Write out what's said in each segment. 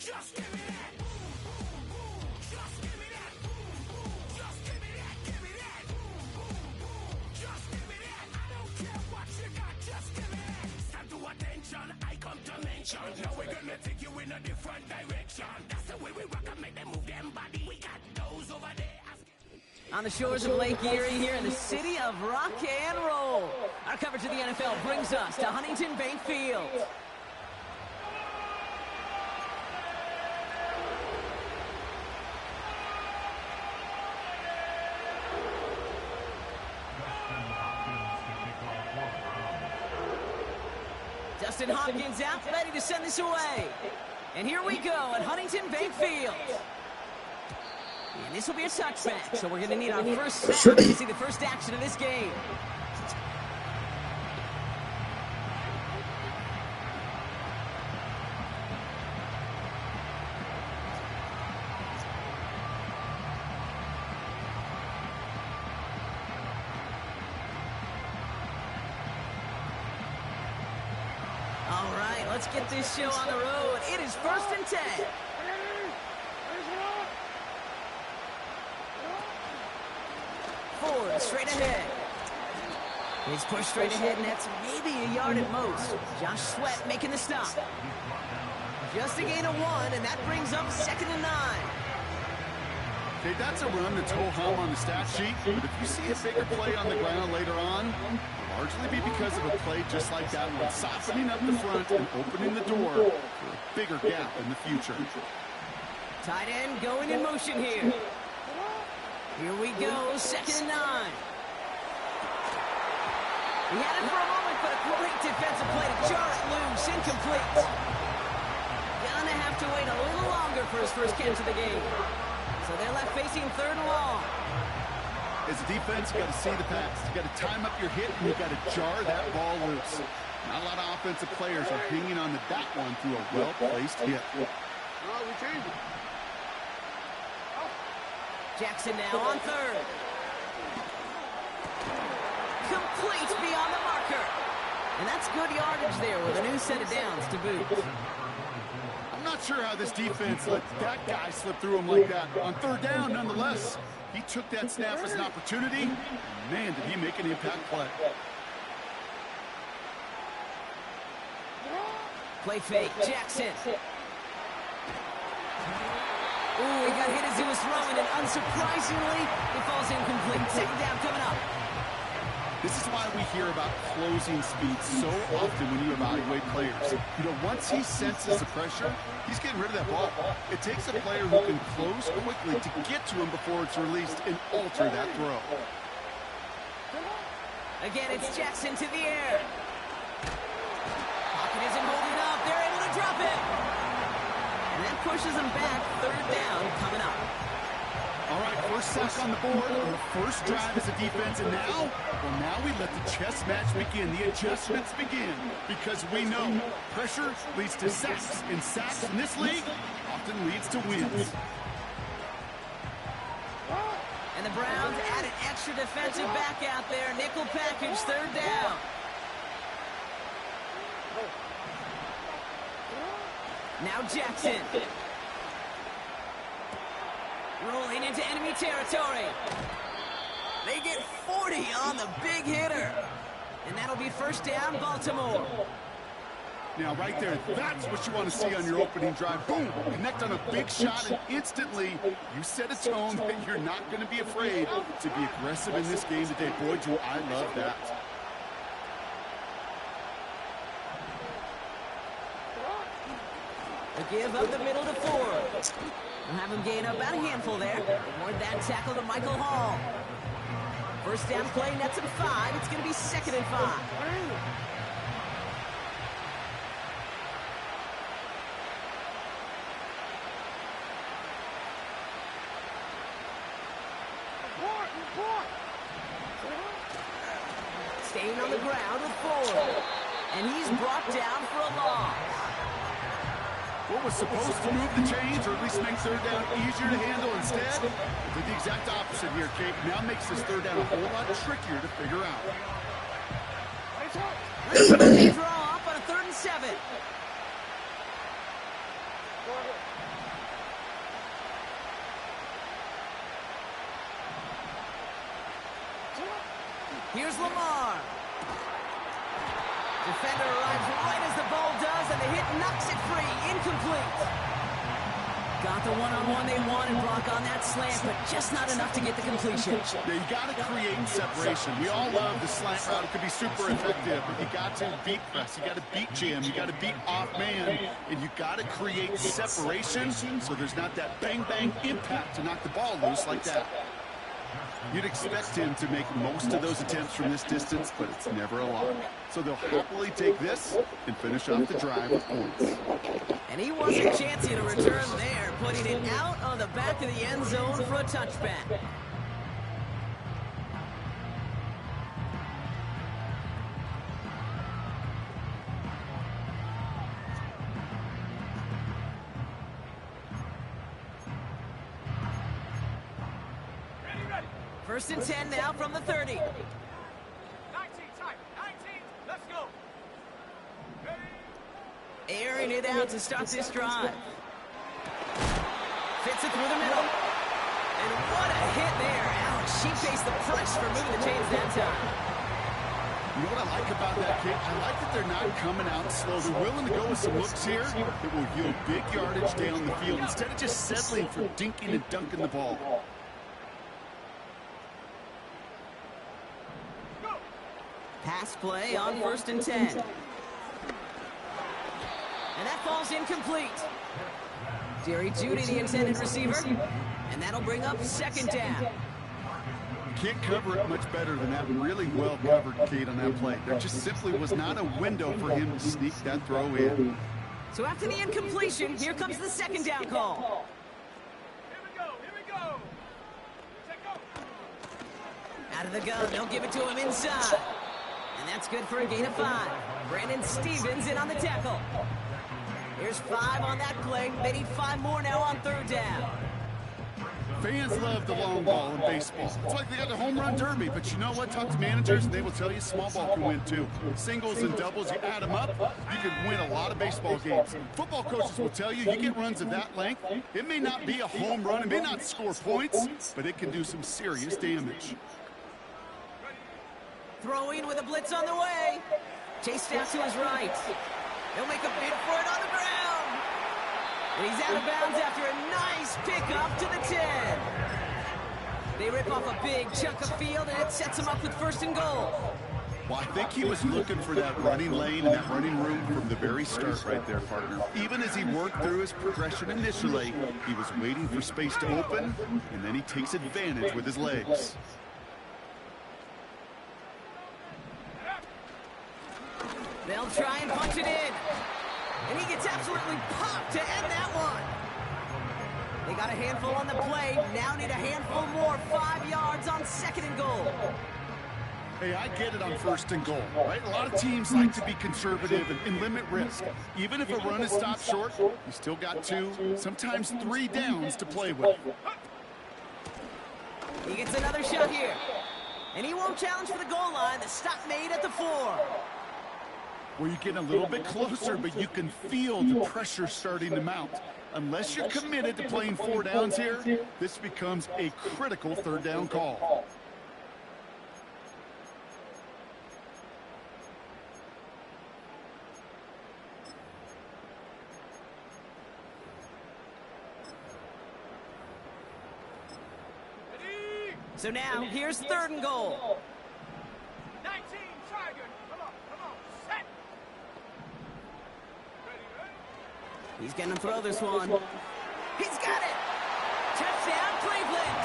Just give me that. Just give me that. Just give me that. Give me that. Just give me that. I don't care what you got. Just give me that. Stand to attention. I come to mention. Now we're gonna take you in a different direction. That's the way we rock and make them move them body. We got those over there. On the shores of Lake Erie here in the city of rock and roll. Our coverage of the NFL brings us to Huntington Bank Field. Dustin Hopkins out, ready to send this away. And here we go at Huntington Bank Field. And this will be a touchback, so we're going to need our first snap to see the first action of this game. All right, let's get this show on the road. It is 1st and 10. Ford straight ahead. He's pushed straight ahead, and that's maybe a yard at most. Josh Sweat making the stop. Just a gain of 1, and that brings up 2nd and 9. Okay, that's a run that's ho-hum on the stat sheet, but if you see a bigger play on the ground later on, it'll largely be because of a play just like that one, softening up the front and opening the door for a bigger gap in the future. Tight end going in motion here. Here we go, 2nd and 9. He had it for a moment, but a great defensive play to jar it loose, incomplete. Gonna have to wait a little longer for his first catch of the game. So they're left facing 3rd and long. As a defense, you got to see the pass. You got to time up your hit, and you got to jar that ball loose. Not a lot of offensive players are hanging on to that one through a well-placed hit. Jackson now on 3rd. Complete beyond the marker. And that's good yardage there with a new set of downs to boot. I'm not sure how this defense let that guy slip through him like that. On 3rd down, nonetheless, he took that snap as an opportunity. Man, did he make an impact play. Play fake, Jackson. Ooh, he got hit as he was throwing, and unsurprisingly, it falls incomplete. 2nd down coming up. This is why we hear about closing speed so often when you evaluate players. You know, once he senses the pressure, he's getting rid of that ball. It takes a player who can close quickly to get to him before it's released and alter that throw. Again, it's Jackson to the air. Pocket isn't holding up. They're able to drop it. And that pushes them back. 3rd down coming up. All right, first sack on the board on the first drive as a defense, and now we let the chess match begin. The adjustments begin, because we know pressure leads to sacks, and sacks in this league often leads to wins. And the Browns add an extra defensive back out there. Nickel package, 3rd down. Now Jackson. Rolling into enemy territory. They get 40 on the big hitter. And that'll be 1st down, Baltimore. Now, right there, that's what you want to see on your opening drive. Boom! Connect on a big shot, and instantly you set a tone that you're not going to be afraid to be aggressive in this game today. Boy, do I love that. A give up the middle to Ford. We'll have him gain about a handful there. Award that tackle to Michael Hall. 1st down play, nets at 5. It's going to be 2nd and 5. Staying on the ground with Ford. And he's brought down for a loss. What was supposed to move the chains, or at least make 3rd down easier to handle, instead did the exact opposite here, Kate. Now makes this 3rd down a whole lot trickier to figure out. Let's draw up on a 3rd and 7. Here's Lamar. Defender arrives right as the ball does, and the hit knocks it free. Incomplete. Got the one-on-one they wanted, Brock, on that slant, but just not enough to get the completion. Yeah, you got to create separation. We all love the slant route. It could be super effective, but you got to beat press. You got to beat jam. You got to beat off man, and you got to create separation so there's not that bang-bang impact to knock the ball loose like that. You'd expect him to make most of those attempts from this distance, but it's never a lot. So they'll happily take this and finish off the drive with points. And he wasn't chancing to return there, putting it out on the back of the end zone for a touchback. First and 10 now from the 30. 19, tight. 19, let's go. Airing it out to start this drive. Fits it through the middle. And what a hit there. Ouch, she faced the price for moving the chains that time. You know what I like about that kick? I like that they're not coming out slow. They're willing to go with some looks here that will yield big yardage down the field instead of just settling for dinking and dunking the ball. Pass play on first and 10. And that falls incomplete. Jerry Jeudy, the intended receiver. And that'll bring up second down. You can't cover it much better than that. Really well covered, Kate, on that play. There just simply was not a window for him to sneak that throw in. So after the incompletion, here comes the second down call. Here we go. Take go. Out of the gun, they'll give it to him inside. And that's good for a gain of 5. Brandon Stevens in on the tackle. Here's 5 on that play. They need 5 more now on third down. Fans love the long ball in baseball. It's like they got the home run derby, but you know what? Talk to managers, and they will tell you small ball can win too. Singles and doubles, you add them up, you can win a lot of baseball games. Football coaches will tell you, you get runs of that length, it may not be a home run, it may not score points, but it can do some serious damage. Throwing with a blitz on the way. Chased out to his right. He'll make a bid for it on the ground. And he's out of bounds after a nice pickup to the 10. They rip off a big chunk of field, and it sets him up with first and goal. Well, I think he was looking for that running lane and that running room from the very start right there, partner. Even as he worked through his progression initially, he was waiting for space to open, and then he takes advantage with his legs. They'll try and punch it in. And he gets absolutely popped to end that one. They got a handful on the play. Now need a handful more. 5 yards on second and goal. Hey, I get it on first and goal, right? A lot of teams like to be conservative and limit risk. Even if a run is stopped short, you still got 2, sometimes 3 downs to play with. He gets another shot here. And he won't challenge for the goal line. The stop made at the 4. Where you get a little bit closer, but you can feel the pressure starting to mount. Unless you're committed to playing 4 downs here, this becomes a critical third down call. So now, here's third and goal. 19, Tiger. Come on, set. He's going to throw this one. He's got it! Touchdown, Cleveland!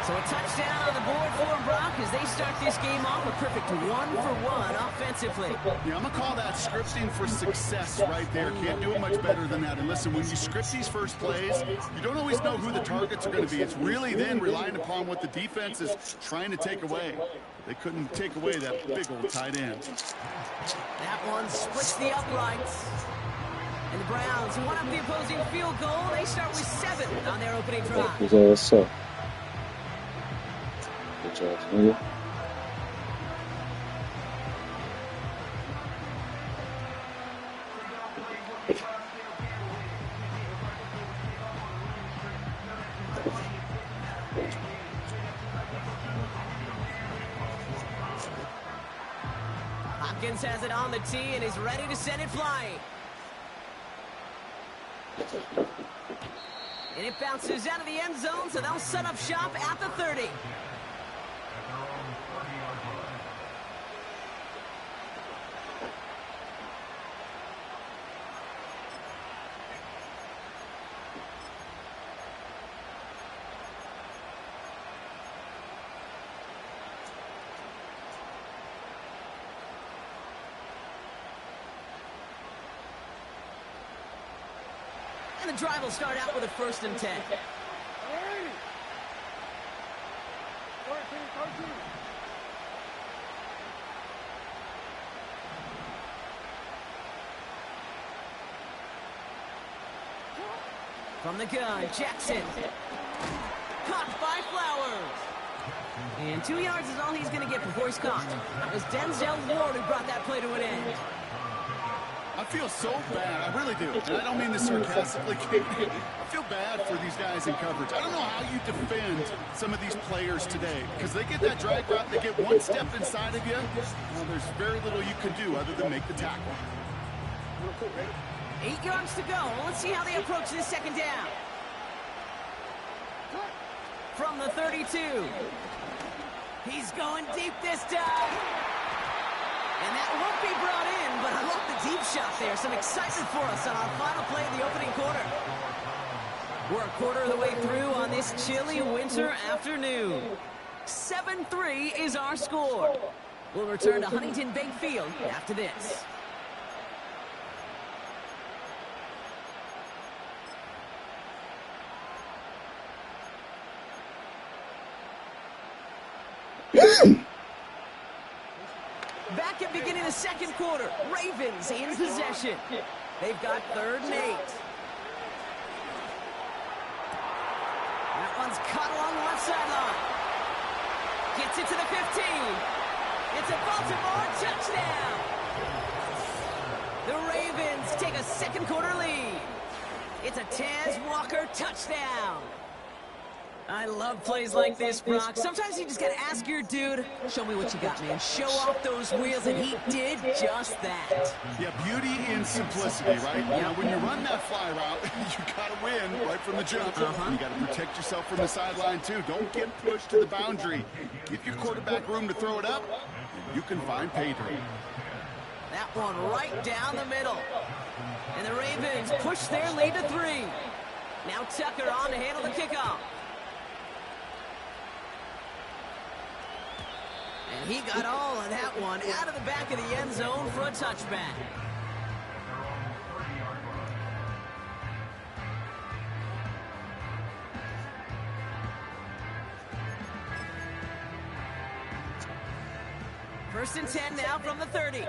So a touchdown on the board for Brock as they start this game off a perfect 1-for-1 offensively. Yeah, I'm going to call that scripting for success right there. Can't do it much better than that. And listen, when you script these first plays, you don't always know who the targets are going to be. It's really then relying upon what the defense is trying to take away. They couldn't take away that big old tight end. That one splits the uprights. And the Browns won up the opposing field goal. They start with 7 on their opening drive. What's up? Good job, nigga. Hopkins has it on the tee and is ready to send it flying. And it bounces out of the end zone, so they'll set up shop at the 30. And the drive will start out with a 1st and 10. From the gun, Jackson. Caught by Flowers. And 2 yards is all he's going to get before he's caught. It was Denzel Ward who brought that play to an end. I feel so bad. I really do. And I don't mean this sarcastically. I feel bad for these guys in coverage. I don't know how you defend some of these players today because they get that drag route, they get one step inside of you. Well, there's very little you can do other than make the tackle. 8 yards to go. Let's see how they approach this 2nd down. From the 32. He's going deep this time. And that won't be brought in, but I love the deep shot there. Some excitement for us on our final play of the opening quarter. We're a quarter of the way through on this chilly winter afternoon. 7-3 is our score. We'll return to Huntington Bank Field after this. Back at beginning of the 2nd quarter, Ravens in possession. They've got 3rd and 8. That one's caught along the left sideline. Gets it to the 15. It's a Baltimore touchdown. The Ravens take a 2nd quarter lead. It's a Tez Walker touchdown. I love plays like this, Brock. Sometimes you just got to ask your dude, show me what you got, man. Show off those wheels, and he did just that. Yeah, beauty in simplicity, right? You know, when you run that fly route, you got to win right from the jump. You got to protect yourself from the sideline, too. Don't get pushed to the boundary. Give your quarterback room to throw it up, and you can find pay dirt. That one right down the middle. And the Ravens push their lead to 3. Now Tucker on to handle the kickoff. And he got all of that one out of the back of the end zone for a touchback. First and 10 now from the 30. Here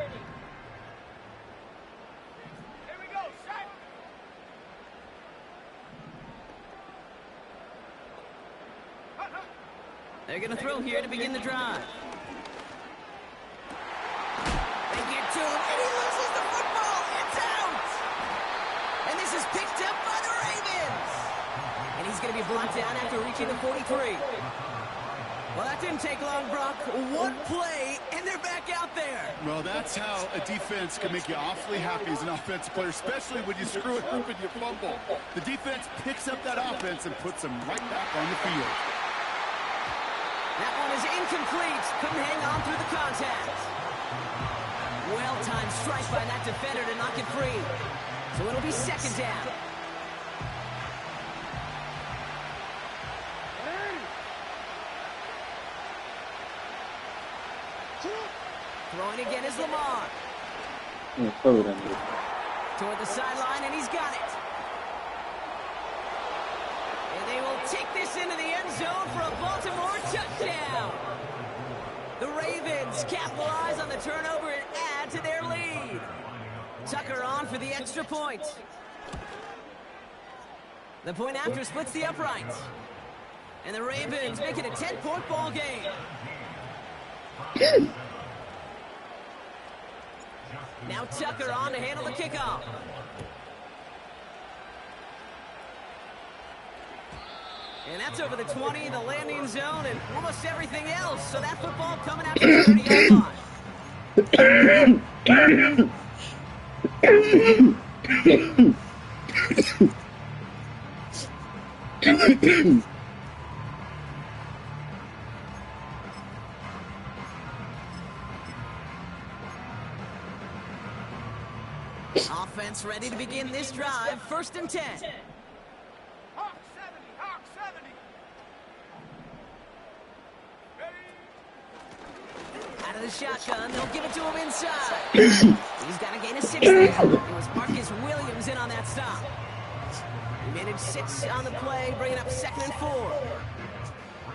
we go, set. They're going to throw here to begin the drive. They get to him, and he loses the football. It's out! And this is picked up by the Ravens. And he's going to be brought down after reaching the 43. Well, that didn't take long, Brock. One play, and they're back out there. Well, that's how a defense can make you awfully happy as an offensive player, especially when you screw it up and you fumble. The defense picks up that offense and puts them right back on the field. That one is incomplete. Couldn't hang on through the contact. Well-timed strike by that defender to knock it free. So it'll be 2nd down. Throwing again is Lamar. Toward the sideline, and he's got it. And they will take this into the end zone for a Baltimore touchdown. The Ravens capitalize on the turnover and add to their lead. Tucker on for the extra point. The point after splits the uprights. And the Ravens make it a 10-point ball game. Now Tucker on to handle the kickoff. And that's over the 20, the landing zone, and almost everything else. So that football coming out to the 30-yard line. Offense ready to begin this drive. 1st and 10. Hawk 70, Hawk 70. Out of the shotgun, they'll give it to him inside. He's got to gain a 6 there. It was Marcus Williams in on that stop. He managed 6 on the play, bringing up 2nd and 4.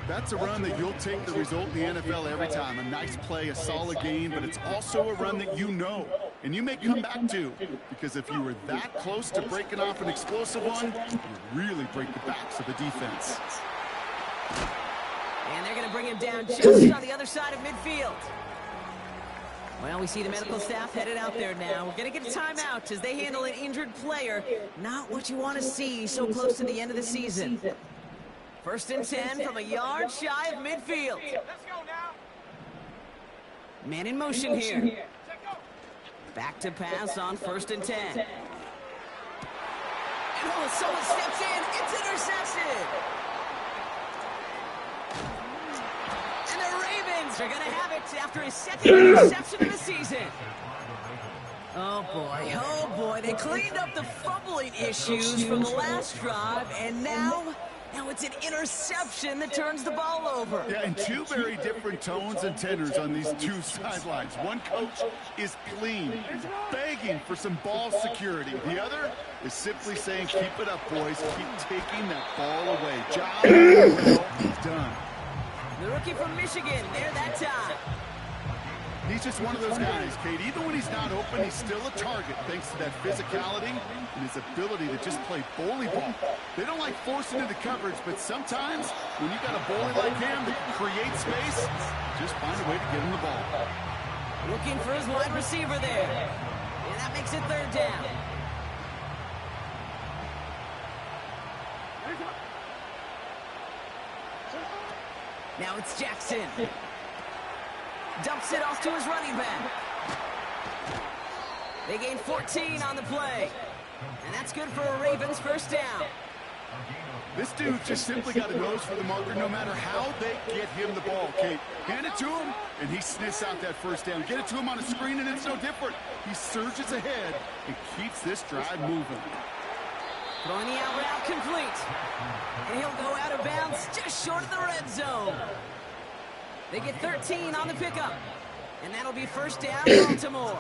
That's a run that you'll take the result in the NFL every time. A nice play, a solid gain, but it's also a run that you know and you may come back to, because if you were that close to breaking off an explosive one, you really break the backs of the defense. And they're going to bring him down just on the other side of midfield. Well, we see the medical staff headed out there now. We're going to get a timeout as they handle an injured player. Not what you want to see so close to the end of the season. 1st and 10 from a yard shy of midfield. Let's go now. Man in motion here. Back to pass on 1st and 10. And oh, someone steps in. It's intercepted. And the Ravens are going to have it after his 2nd interception of the season. Oh boy, they cleaned up the fumbling issues from the last drive, and now it's an interception that turns the ball over. Yeah, and 2 very different tones and tenors on these 2 sidelines. One coach is pleading, begging for some ball security. The other is simply saying, keep it up, boys. Keep taking that ball away. Job well done. The rookie from Michigan, there that time. He's just one of those guys, Kate. Even when he's not open, he's still a target thanks to that physicality and his ability to just play bully ball. They don't like forcing into coverage, but sometimes when you got a bully like him that can create space, just find a way to get him the ball. Looking for his wide receiver there. And that makes it 3rd down. Now it's Jackson. Dumps it off to his running back. They gain 14 on the play. And that's good for a Ravens 1st down. This dude just simply got a nose for the marker no matter how they get him the ball, Kate. Hand it to him, and he sniffs out that 1st down. Get it to him on a screen, and it's no different. He surges ahead and keeps this drive moving. Throwing the out route complete. And he'll go out of bounds just short of the red zone. They get 13 on the pickup. And that'll be 1st down, Baltimore.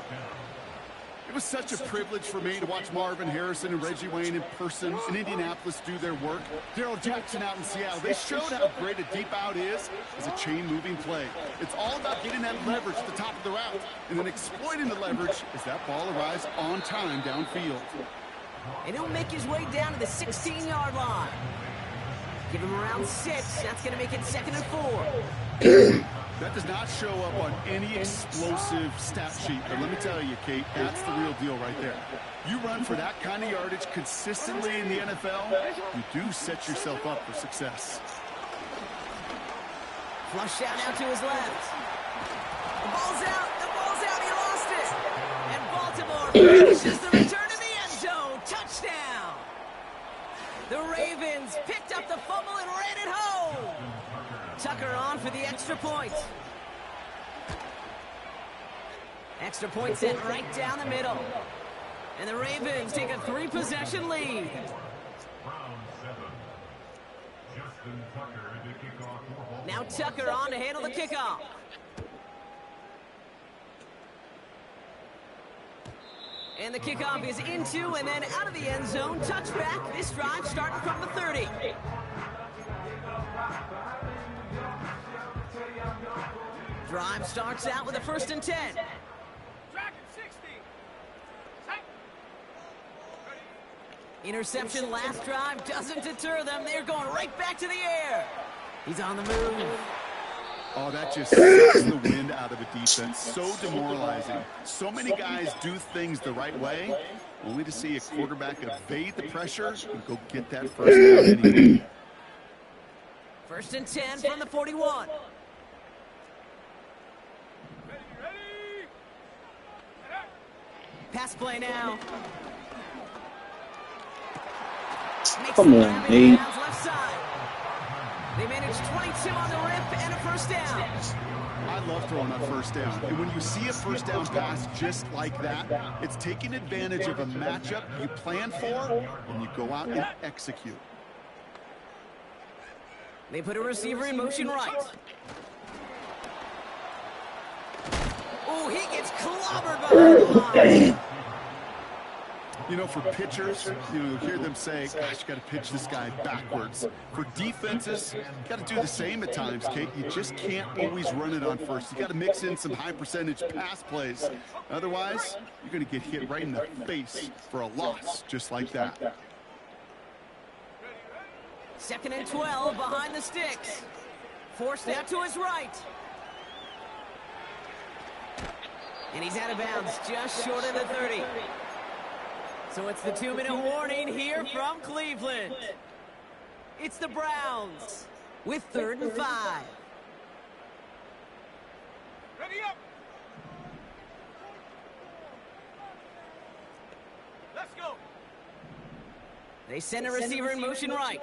It was such a privilege for me to watch Marvin Harrison and Reggie Wayne in person in Indianapolis do their work. Darrell Jackson out in Seattle. They showed how great a deep out is as a chain-moving play. It's all about getting that leverage at the top of the route and then exploiting the leverage as that ball arrives on time downfield. And he'll make his way down to the 16-yard line. Give him around 6. That's going to make it 2nd and 4. That does not show up on any explosive stat sheet, but let me tell you, Kate, that's the real deal right there. You run for that kind of yardage consistently in the NFL, you do set yourself up for success. Flush out now to his left. The ball's out, he lost it. And Baltimore finishes the return to the end zone. Touchdown. The Ravens picked up the fumble and ran it home. Tucker on for the extra point. Extra point set right down the middle. And the Ravens take a 3-possession lead. Now Tucker on to handle the kickoff. And the kickoff is into and then out of the end zone. Touchback. This drive starting from the 30. Drive starts out with a 1st and 10. Dragon 60. Interception last drive doesn't deter them. They're going right back to the air. He's on the move. Oh, that just sucks the wind out of a defense. So demoralizing. So many guys do things the right way, only to see a quarterback evade the pressure and go get that 1st down anyway. 1st and 10 from the 41. Pass play now. Come on, Nate. Left side. They managed 22 on the rip and a first down. I love throwing on first down. And when you see a first down pass just like that, it's taking advantage of a matchup you plan for and you go out and execute. They put a receiver in motion right. Oh, he gets clobbered behind the line. You know, for pitchers, you hear them say, gosh, you got to pitch this guy backwards. For defenses, you got to do the same at times, Kate. You just can't always run it on first. You got to mix in some high percentage pass plays. Otherwise, you're going to get hit right in the face for a loss just like that. 2nd and 12 behind the sticks. Forced out to his right. And he's out of bounds just short of the 30. So it's the 2-minute warning here from Cleveland. It's the Browns with 3rd and 5. Ready up. Let's go. They send a receiver in motion right.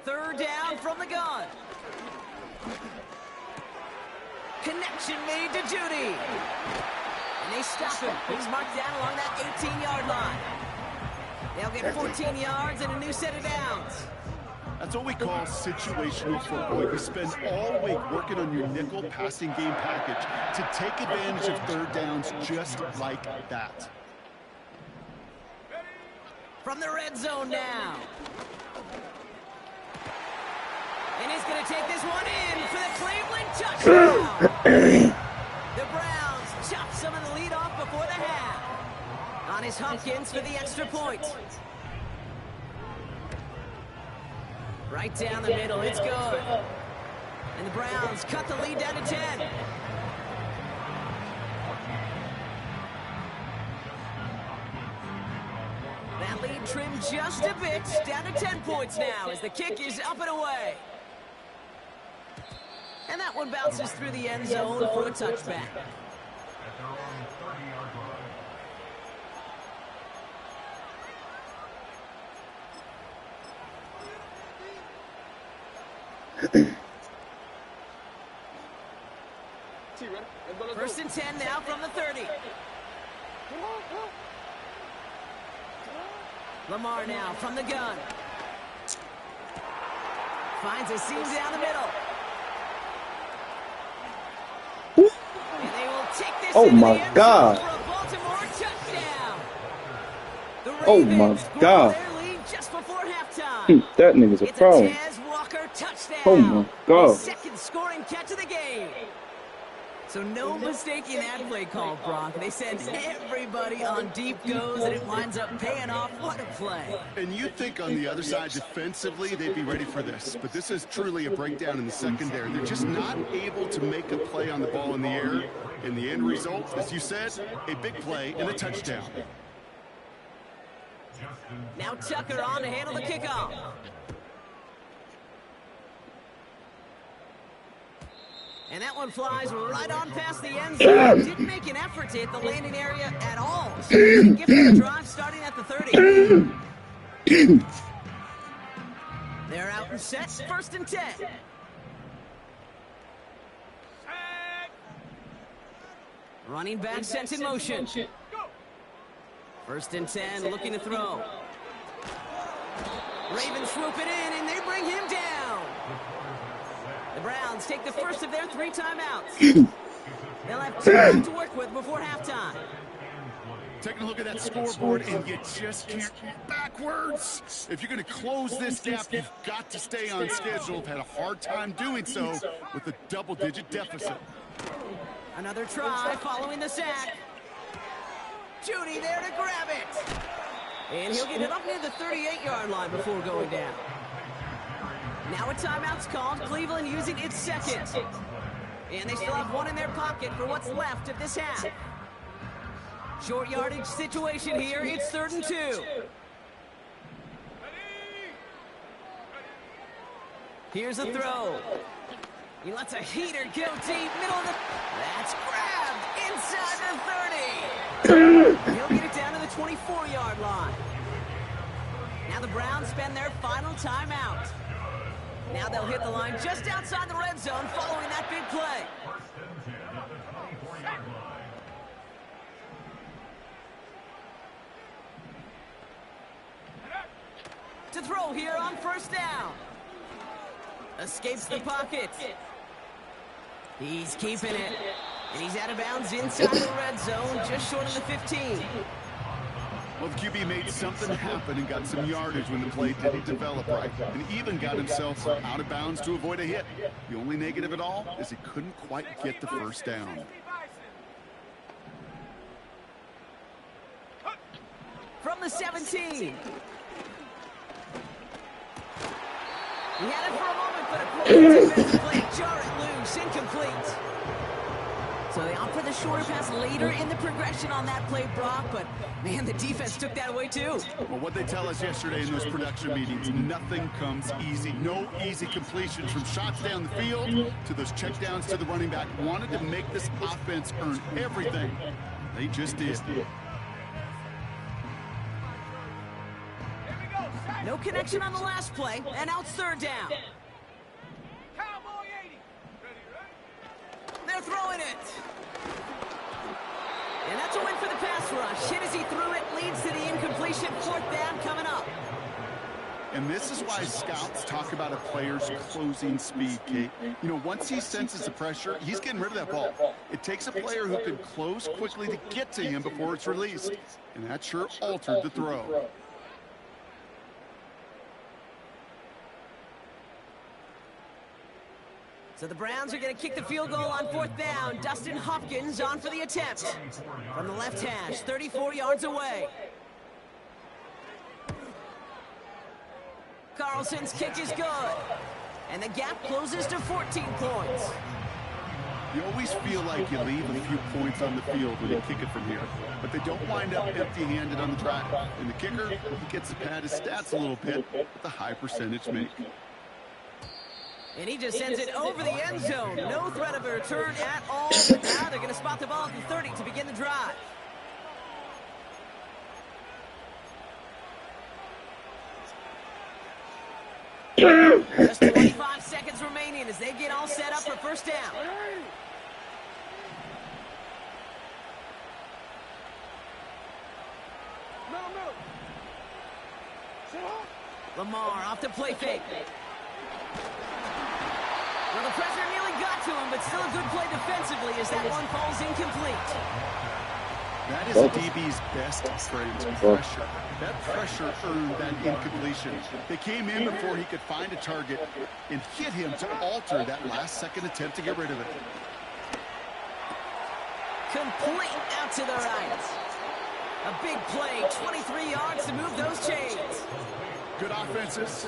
3rd down from the gun. Connection made to Judy. And they stop him. He's marked down along that 18-yard line. They'll get 14 yards and a new set of downs. That's what we call situational football. You spend all week working on your nickel passing game package to take advantage of 3rd downs just like that. From the red zone now. And he's going to take this one in for the Cleveland touchdown. The Browns chop some of the lead off before the half. On his Hopkins for the extra point. Right down the middle, it's good. And the Browns cut the lead down to 10. That lead trimmed just a bit, down to 10 points now as the kick is up and away. And that one bounces through the end zone for a touchback. First and 10 now from the 30. Lamar now from the gun. Finds a seam down the middle. And they will take this Oh into my the end God. zone for a Baltimore touchdown. The Oh my Ravens grow God. their lead just before halftime. That nigga's a It's pro. a Taz Walker touchdown. Oh my God. His 2nd scoring catch of the game. So no mistaking that play call, Brock. They send everybody on deep goes, and it winds up paying off. What a play. And you think on the other side defensively they'd be ready for this, but this is truly a breakdown in the secondary. They're just not able to make a play on the ball in the air. And the end result, as you said, a big play and a touchdown. Now Tucker on to handle the kickoff. And that one flies right on past the end zone. Didn't make an effort to hit the landing area at all. So it's a gift for the drive starting at the 30. They're out and set. 1st and 10. Running back sent in motion. 1st and 10, looking to throw. Ravens swoop it in, and they bring him down. The Browns take the first of their 3 timeouts. They'll have 2 left to work with before halftime. Taking a look at that scoreboard, and you just can't backwards. If you're going to close this gap, you've got to stay on schedule. Had a hard time doing so with a double-digit deficit. Another try following the sack. Judy there to grab it. And he'll get it up near the 38-yard line before going down. Now a timeout's called. Cleveland using its 2nd. And they still have 1 in their pocket for what's left of this half. Short yardage situation here. It's 3rd and 2. Here's a throw. He lets a heater go deep, middle of the... That's grabbed inside the 30. He'll get it down to the 24-yard line. Now the Browns spend their final timeout. Now they'll hit the line just outside the red zone following that big play. To throw here on first down. Escapes the pocket. He's keeping it. And he's out of bounds inside the red zone, just short of the 15. Well, the QB made something happen and got some yardage when the play didn't develop right, and even got himself out of bounds to avoid a hit. The only negative at all is he couldn't quite get the first down. From the 17. He had it for a moment, but a quick defensive play jar it loose, incomplete. So they opt for the shorter pass later in the progression on that play, Brock, but man, the defense took that away too. Well, what they tell us yesterday in those production meetings, nothing comes easy. No easy completions from shots down the field to those checkdowns to the running back. Wanted to make this offense earn everything. They just did. No connection on the last play, and now it's third down. They're throwing it. And that's a win for the pass rush. Hit as he threw it, leads to the incompletion. Fourth down coming up. And this is why scouts talk about a player's closing speed, Kate. You know, once he senses the pressure, he's getting rid of that ball. It takes a player who can close quickly to get to him before it's released. And that sure altered the throw. So the Browns are going to kick the field goal on fourth down. Dustin Hopkins on for the attempt. From the left hash, 34 yards away. Carlson's kick is good. And the gap closes to 14 points. You always feel like you leave a few points on the field when you kick it from here. But they don't wind up empty-handed on the drive. And the kicker, he gets to pad his stats a little bit with a high percentage make. And he just sends it over the end zone. No threat of a return at all. But now they're going to spot the ball at the 30 to begin the drive. Just 25 seconds remaining as they get all set up for first down. Lamar off the play fake. Well, the pressure nearly got to him, but still a good play defensively as that one falls incomplete. That is a DB's best friend, pressure. That pressure earned that incompletion. They came in before he could find a target and hit him to alter that last-second attempt to get rid of it. Complete out to the right. A big play, 23 yards to move those chains. Good offenses,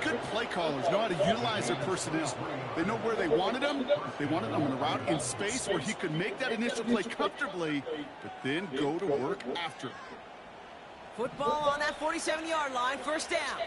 good play callers know how to utilize their personnel. They know where they wanted him. They wanted him on a route in space where he could make that initial play comfortably, but then go to work after. Football on that 47-yard line, first down.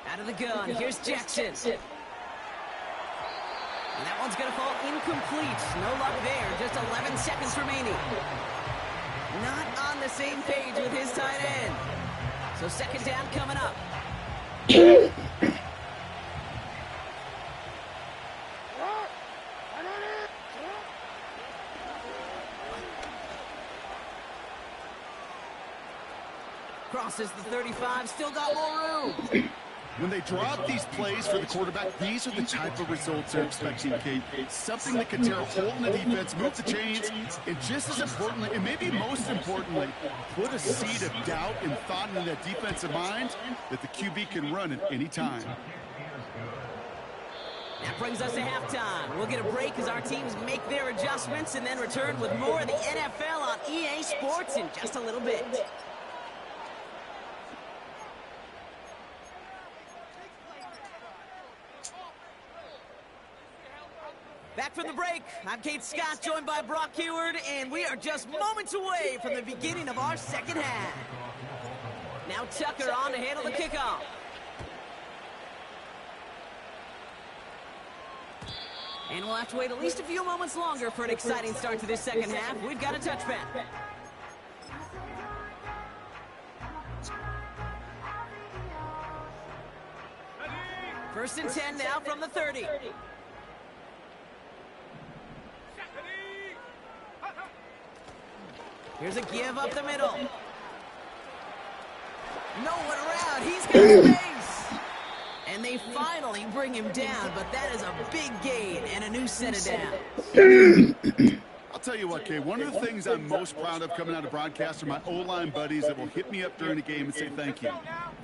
Out of the gun, here's Jackson. And that one's going to fall incomplete. No luck there, just 11 seconds remaining. Not on the same page with his tight end. So second down coming up. Crosses the 35, still got more room. When they draw up these plays for the quarterback, these are the type of results they're expecting, Kate. Something that can tear a hole in the defense, move the chains, and just as importantly, and maybe most importantly, put a seed of doubt and thought in that defensive mind that the QB can run at any time. That brings us to halftime. We'll get a break as our teams make their adjustments and then return with more of the NFL on EA Sports in just a little bit. Back from the break, I'm Kate Scott, joined by Brock Heward, and we are just moments away from the beginning of our second half. Now Tucker on to handle the kickoff. And we'll have to wait at least a few moments longer for an exciting start to this second half. We've got a touchback. First and 10 now from the 30. Here's a give up the middle. No one around. He's got space. And they finally bring him down, but that is a big gain and a new set of downs. I'll tell you what, Kay, one of the things I'm most proud of coming out of broadcast are my O-line buddies that will hit me up during the game and say thank you.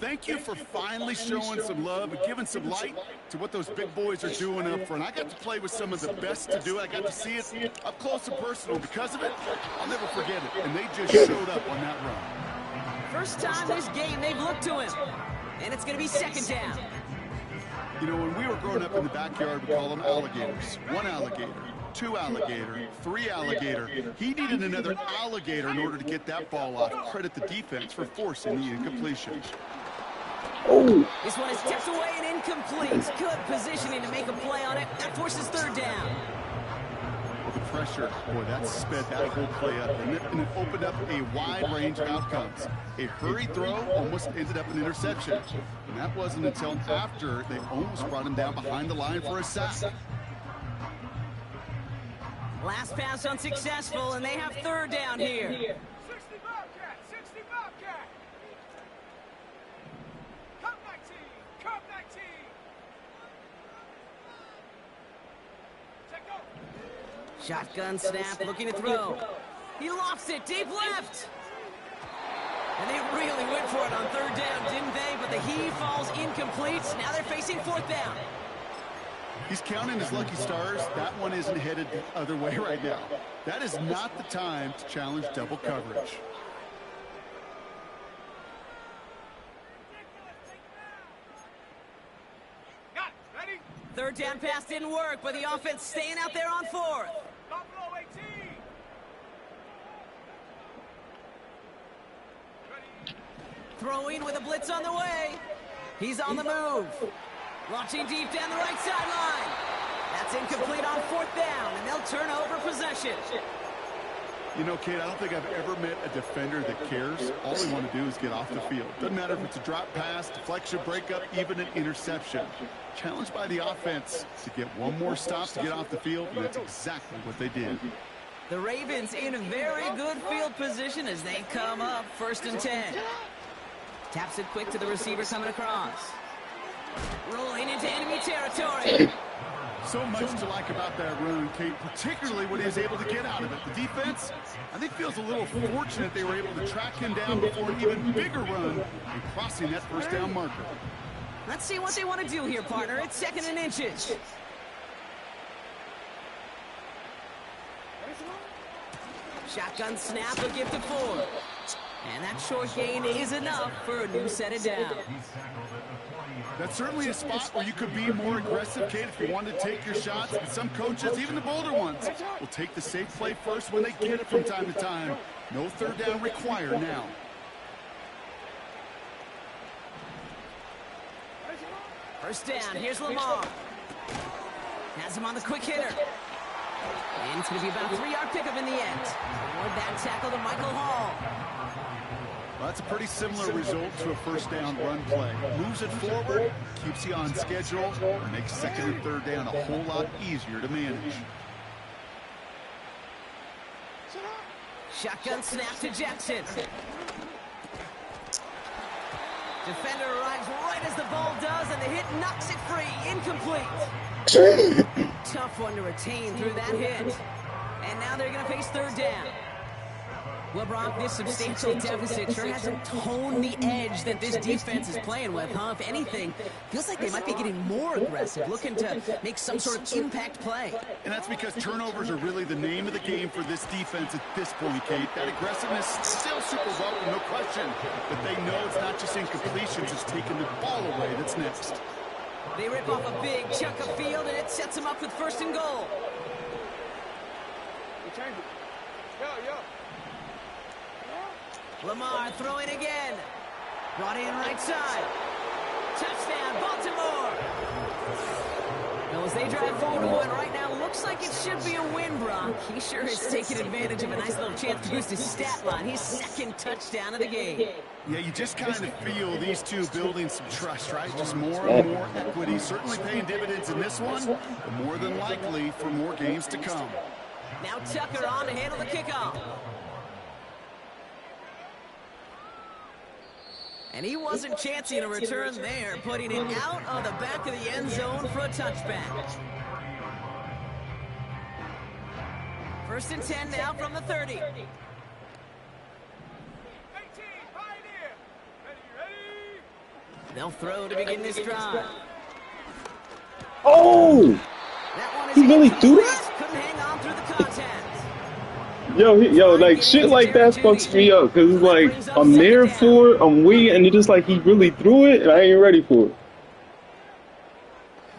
Thank you for finally showing some love and giving some light to what those big boys are doing up front. I got to play with some of the best to do it. I got to see it up close and personal. Because of it, I'll never forget it. And they just showed up on that run. First time this game they've looked to him. And it's going to be second down. You know, when we were growing up in the backyard, we call them alligators. One alligator, two alligator, three alligator. He needed another alligator in order to get that ball off. Credit the defense for forcing the incompletion. Oh. This one is tipped away and incomplete. Good positioning to make a play on it. That forces third down. With the pressure, boy, that sped that whole play up. And it opened up a wide range of outcomes. A hurried throw almost ended up an interception. And that wasn't until after they almost brought him down behind the line for a sack. Last pass unsuccessful, and they have third down here. 60 Bobcat, 60 Bobcat. Cup 19, Cup 19. Check go. Shotgun snap, looking to throw. He lofts it, deep left. And they really went for it on third down, didn't they? But the heave falls incomplete. Now they're facing fourth down. He's counting his lucky stars. That one isn't headed the other way right now. That is not the time to challenge double coverage. Got it. Ready? Third down pass didn't work, but the offense staying out there on fourth. Buffalo 18. Ready? Throwing with a blitz on the way. He's on the move. Launching deep down the right sideline. That's incomplete on fourth down, and they'll turn over possession. You know, Kate, I don't think I've ever met a defender that cares. All they want to do is get off the field. Doesn't matter if it's a drop pass, deflection, breakup, even an interception. Challenged by the offense to get one more stop to get off the field, and that's exactly what they did. The Ravens in very good field position as they come up first and 10. Taps it quick to the receiver coming across. Rolling into enemy territory. So much to like about that run, Kate, particularly what he was able to get out of it. The defense, I think, feels a little fortunate they were able to track him down before an even bigger run and crossing that first down marker. Let's see what they want to do here, partner. It's second and inches. Shotgun snap, a give to Ford. And that short gain is enough for a new set of downs. That's certainly a spot where you could be more aggressive, Kate, if you wanted to take your shots. And some coaches, even the bolder ones, will take the safe play first when they get it from time to time. No third down required now. First down, here's Lamar. Has him on the quick hitter. And it's going to be about a 3-yard pickup in the end. Toward that tackle to Michael Hall. Well, that's a pretty similar result to a first down run play. Moves it forward, keeps you on schedule, and makes second and third down a whole lot easier to manage. Shotgun snap to Jackson. Defender arrives right as the ball does, and the hit knocks it free. Incomplete. Tough one to retain through that hit. And now they're going to face third down. Well, Brock, this substantial deficit sure hasn't toned the edge that this defense is playing with, huh? If anything, feels like they might be getting more aggressive, looking to make some sort of impact play. And that's because turnovers are really the name of the game for this defense at this point, Kate. That aggressiveness still super welcome, no question. But they know it's not just incompletions, it's taking the ball away that's next. They rip off a big chunk of field, and it sets them up with 1st and goal. Lamar throwing again. Brought in right side. Touchdown, Baltimore. Well, as they drive forward to one right now, looks like it should be a win, Brock. He sure has taken advantage of a nice little chance to boost his stat line. His 2nd touchdown of the game. Yeah, you just kind of feel these two building some trust, right? Just more and more equity. Certainly paying dividends in this one, but more than likely for more games to come. Now Tucker on to handle the kickoff. And he wasn't chancing a return there, putting it out on the back of the end zone for a touchback. 1st and 10 now from the 30. They'll throw to begin this drive. Oh! That one is He really threw that? couldn't hang on through the contact. Yo, like, shit like that fucks me up, because it's like, I'm there for it, I'm waiting, and it's just like, he really threw it, and I ain't ready for it.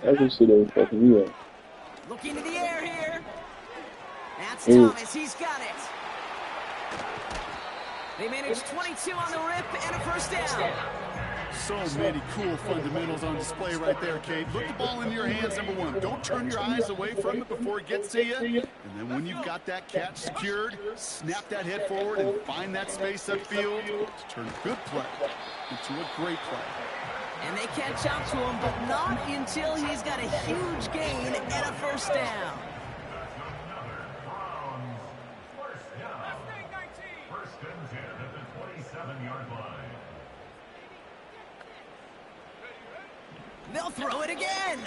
That's just shit that was fucking me up. Looking to the air here. That's Thomas, he's got it. They managed 22 on the rip and a 1st down. So many cool fundamentals on display right there, Kate. Look the ball into your hands, number one. Don't turn your eyes away from it before it gets to you. And then when you've got that catch secured, snap that head forward and find that space upfield to turn a good play into a great play. And they catch up to him, but not until he's got a huge gain and a 1st down. First and 10 at the 27-yard line. They'll throw it again.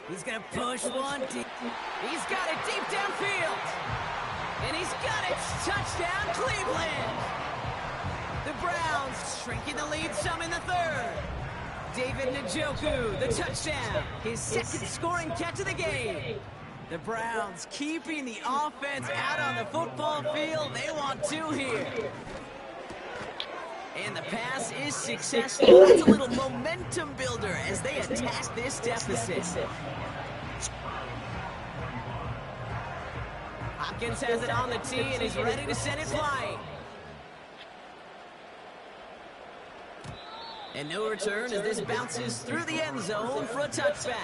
He's going to push one deep. He's got it deep downfield. And he's got it. Touchdown, Cleveland. The Browns shrinking the lead some in the 3rd. David Njoku, the touchdown. His 2nd scoring catch of the game. The Browns keeping the offense out on the football field. They want 2 here. And the pass is successful. It's a little momentum builder as they attack this deficit. Hopkins has it on the tee and is ready to send it flying. And no return as this bounces through the end zone for a touchback.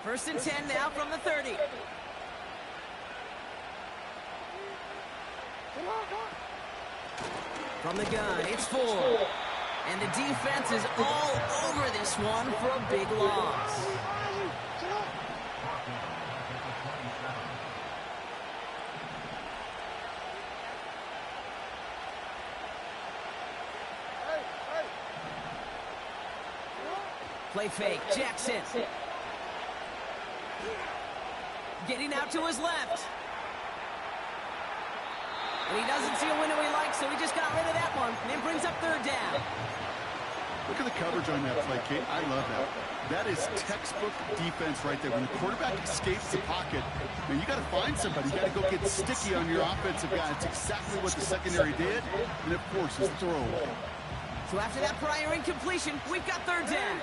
First and 10 now from the 30. From the gun, it's 4. And the defense is all over this one for a big loss. Play fake, Jackson. Getting out to his left. And he doesn't see a window he likes, so he just got rid of that one. And it brings up 3rd down. Look at the coverage on that play, Kate. I love that. That is textbook defense right there. When the quarterback escapes the pocket, man, you got to find somebody. You got to go get sticky on your offensive guy. It's exactly what the secondary did. And, of course, his throw. So after that prior incompletion, we've got 3rd down.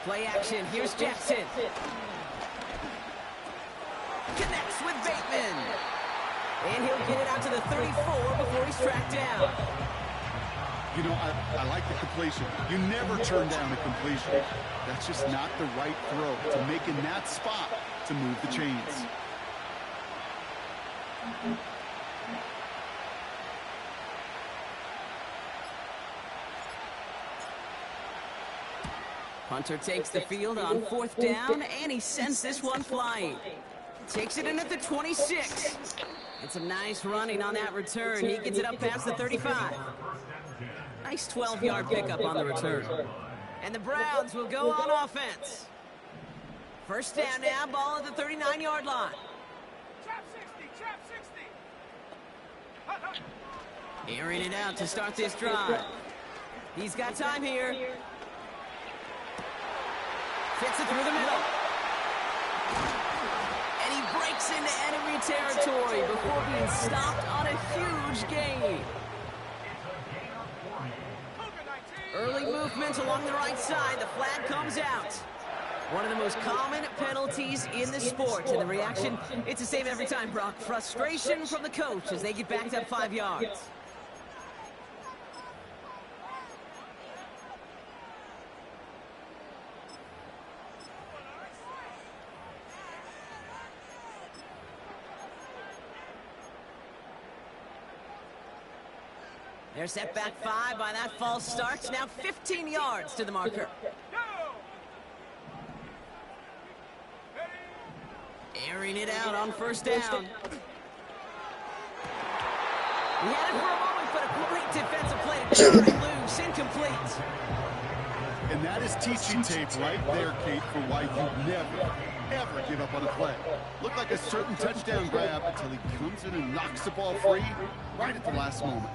Play action. Here's Jackson. Connects with Bateman. And he'll get it out to the 34 before he's tracked down. You know, I like the completion. You never turn down a completion. That's just not the right throw. To make in that spot to move the chains. Hunter takes the field on 4th down, and he sends this one flying. Takes it in at the 26. And some nice running on that return. He gets it up past the 35. Nice 12-yard pickup on the return. And the Browns will go on offense. 1st down now, ball at the 39-yard line. Trap 60. Airing it out to start this drive. He's got time here. Fits it through the middle. And he breaks into enemy territory before being stopped on a huge gain. Early movement along the right side. The flag comes out. One of the most common penalties in the sport. And the reaction, it's the same every time, Brock. Frustration from the coach as they get backed up 5 yards. They're set back 5 by that false start. Now 15 yards to the marker. Airing it out on first down. He had it for a moment, but a great defensive play to turn it loose. Incomplete. And that is teaching tape right there, Kate, for why you never, ever give up on a play. Looked like a certain touchdown grab until he comes in and knocks the ball free right at the last moment.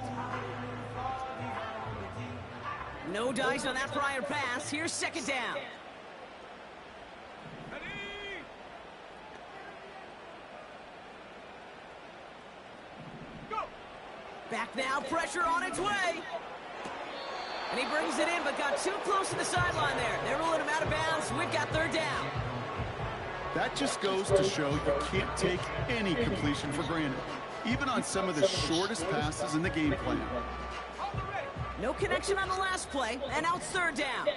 No dice on that prior pass. Here's second down. Back now, pressure on its way. And he brings it in, but got too close to the sideline there. They're ruling him out of bounds. We've got third down. That just goes to show you can't take any completion for granted, even on some of the shortest passes in the game plan. No connection on the last play, and out third down.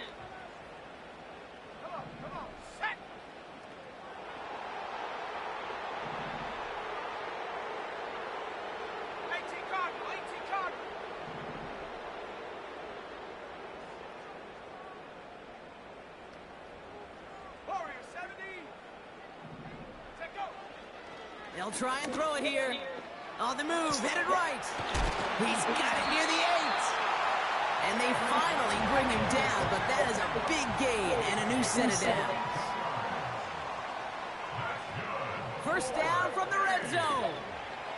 They'll try and throw it here. On the move, headed right. He's got it near the 8. And they finally bring him down, but that is a big gain and a new set of downs. First down from the red zone.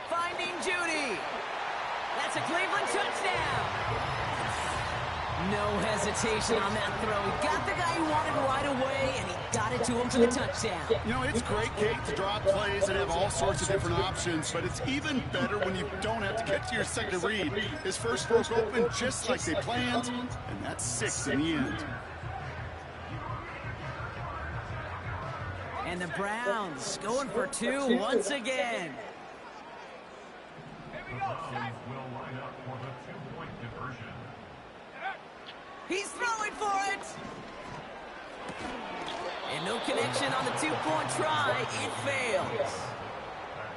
Finding Judy. That's a Cleveland touchdown. No hesitation on that throw. He got the guy he wanted right away, and he got it to him for the touchdown. You know, it's great, Kate, to draw up plays and have all sorts of different options, but it's even better when you don't have to get to your second read. His first broke open just like they planned, and that's 6 in the end. And the Browns going for 2 once again. Will line up for the 2-point conversion. He's throwing for it. And no connection on the 2-point try. It fails.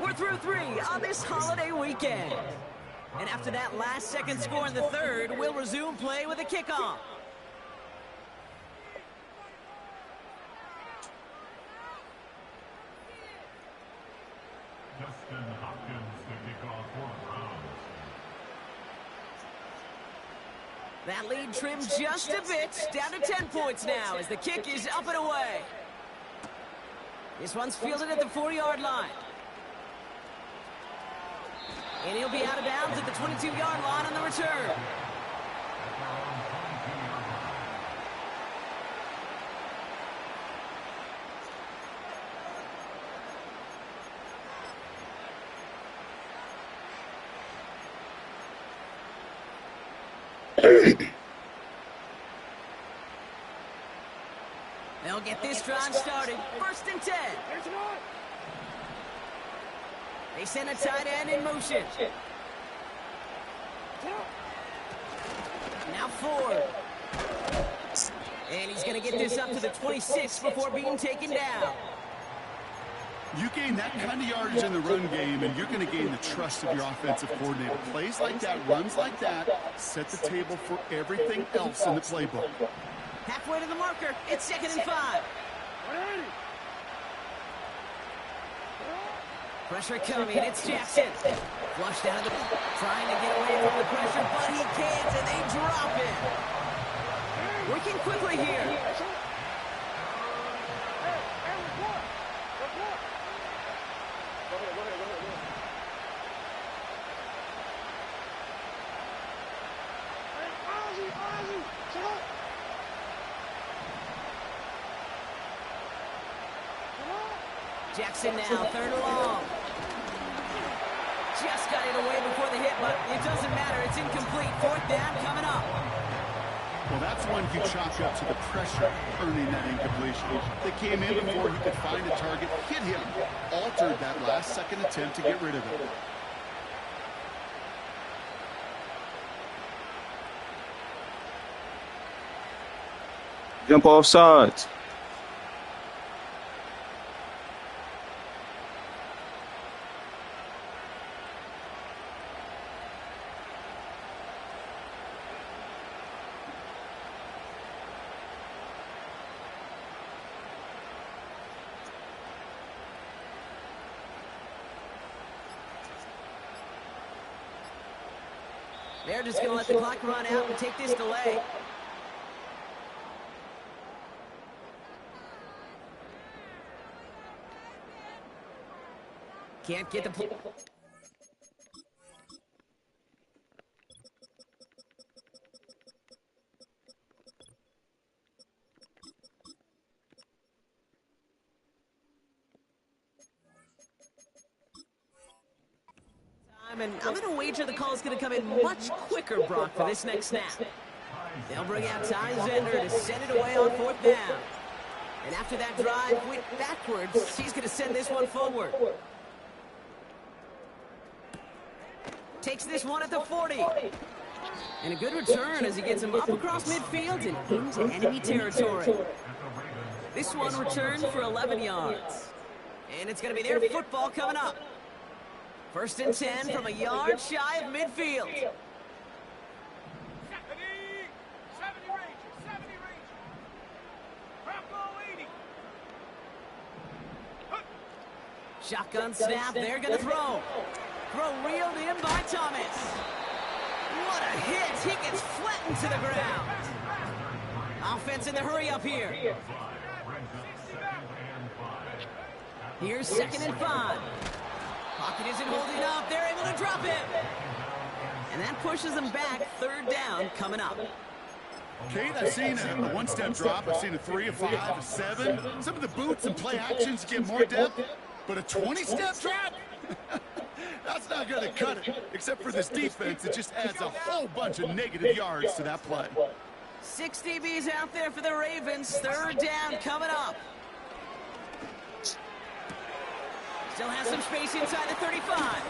We're through 3 on this holiday weekend. And after that last-second score in the third, we'll resume play with a kickoff. Justin Hopkins to kick off for the Browns. That lead trimmed just a bit, down to 10 points now as the kick is up and away. This one's fielded at the 4-yard line. And he'll be out of bounds at the 22-yard line on the return. They'll get this drive started. 1st and 10. They send a tight end in motion. Now Ford. And he's going to get this up to the 26 before being taken down. You gain that kind of yardage in the run game, and you're going to gain the trust of your offensive coordinator. Plays like that, runs like that, set the table for everything else in the playbook. Halfway to the marker, it's 2nd and 5. Pressure coming, it's Jackson. Flushed out of the... Trying to get away from the pressure, but he can't, and they drop it. Working quickly here. Jackson now, third and long. Just got it away before the hit, but it doesn't matter. It's incomplete. Fourth down coming up. Well, that's one you chalk up to the pressure earning that incompletion. They came in before he could find a target, hit him, altered that last-second attempt to get rid of it. Jump off sides. They're just going to let the clock run out and take this delay. Can't get the... And I'm going to wager the call is going to come in much quicker, Brock, for this next snap. They'll bring out Ty Zender to send it away on fourth down. And after that drive went backwards, he's going to send this one forward. Takes this one at the 40. And a good return as he gets him up across midfield and into enemy territory. This one returned for 11 yards. And it's going to be their football coming up. First and 10 from a yard shy of midfield. 70 Ranger. Bravo 80. Shotgun snap, they're going to throw. Throw reeled in by Thomas. What a hit. He gets flattened to the ground. Offense in the hurry up here. Here's 2nd and 5. Pocket isn't holding up. They're able to drop him. And that pushes them back. Third down coming up. Kate, I've seen a one-step drop. I've seen a 3, a 5, a 7. Some of the boots and play actions get more depth. But a 20-step drop? That's not going to cut it. Except for this defense, it just adds a whole bunch of negative yards to that play. 6 DBs out there for the Ravens. Third down coming up. Still has some space inside the 35.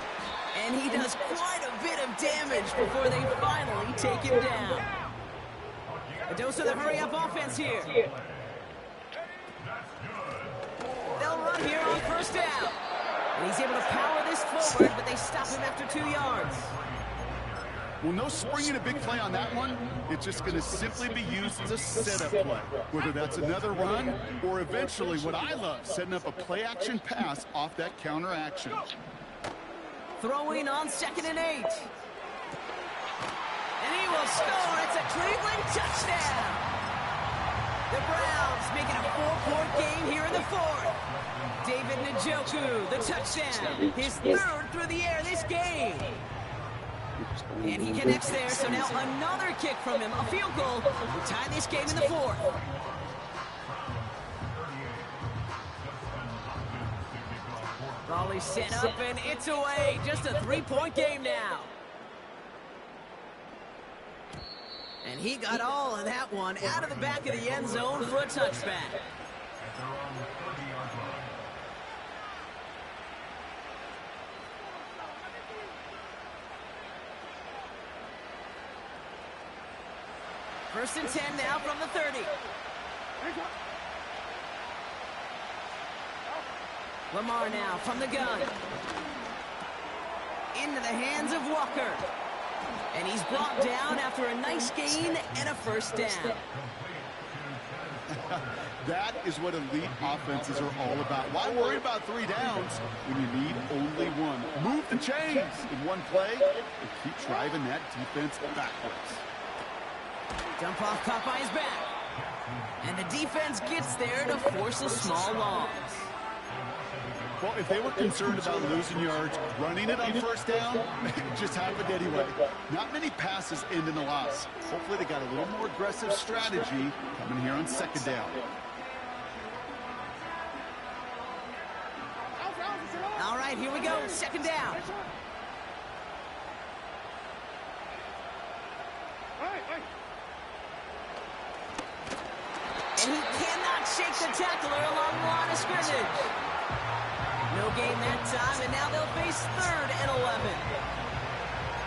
And he does quite a bit of damage before they finally take him down. A dose of the hurry-up offense here. They'll run here on first down. And he's able to power this forward, but they stop him after 2 yards. Well, no springing a big play on that one. It's just going to simply be used as a setup play. Whether that's another run or eventually what I love, setting up a play-action pass off that counter action. Throwing on 2nd and 8. And he will score. It's a Cleveland touchdown. The Browns making a 4-point game here in the 4th. David Njoku, the touchdown. His 3rd through the air this game. And he connects there, so now another kick from him, a field goal to tie this game in the 4th. Raleigh set up, and it's away. Just a 3-point game now. And he got all of that one out of the back of the end zone for a touchback. First and 10 now from the 30. Lamar now from the gun. Into the hands of Walker. And he's brought down after a nice gain and a first down. That is what elite offenses are all about. Why worry about 3 downs when you need only 1? Move the chains in one play and keep driving that defense backwards. Dump off caught by his back. And the defense gets there to force a small loss. Well, if they were concerned about losing yards, running it on first down, it just happened anyway. Not many passes end in a loss. Hopefully they got a little more aggressive strategy coming here on 2nd down. second down. And he cannot shake the tackler along the line of scrimmage. No gain that time, and now they'll face 3rd and 11.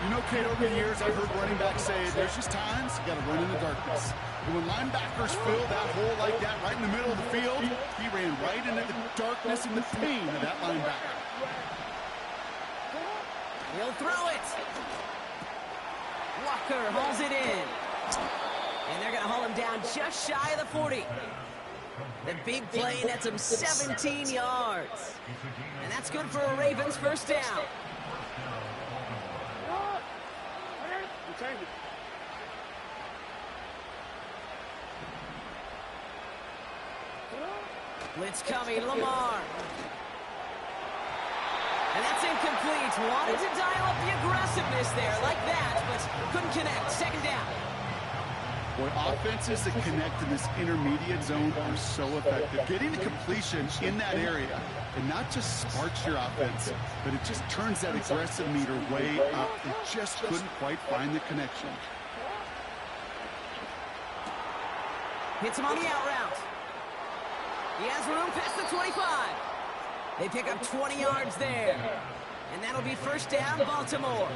You know, Kate, over the years, I've heard running backs say there's just times you got to run in the darkness. And when linebackers fill that hole like that right in the middle of the field, he ran right into the darkness and the pain of that linebacker. He'll throw it. Walker hauls it in. And they're going to haul him down just shy of the 40. The big play nets him 17 yards. And that's good for a Ravens first down. Blitz coming, Lamar. And that's incomplete. Wanted to dial up the aggressiveness there like that, but couldn't connect. Second down. Boy, offenses that connect in this intermediate zone are so effective. Getting the completion in that area, and not just sparks your offense, but it just turns that aggressive meter way up. It just couldn't quite find the connection. Hits him on the out route. He has room past the 25. They pick up 20 yards there. And that'll be first down, Baltimore.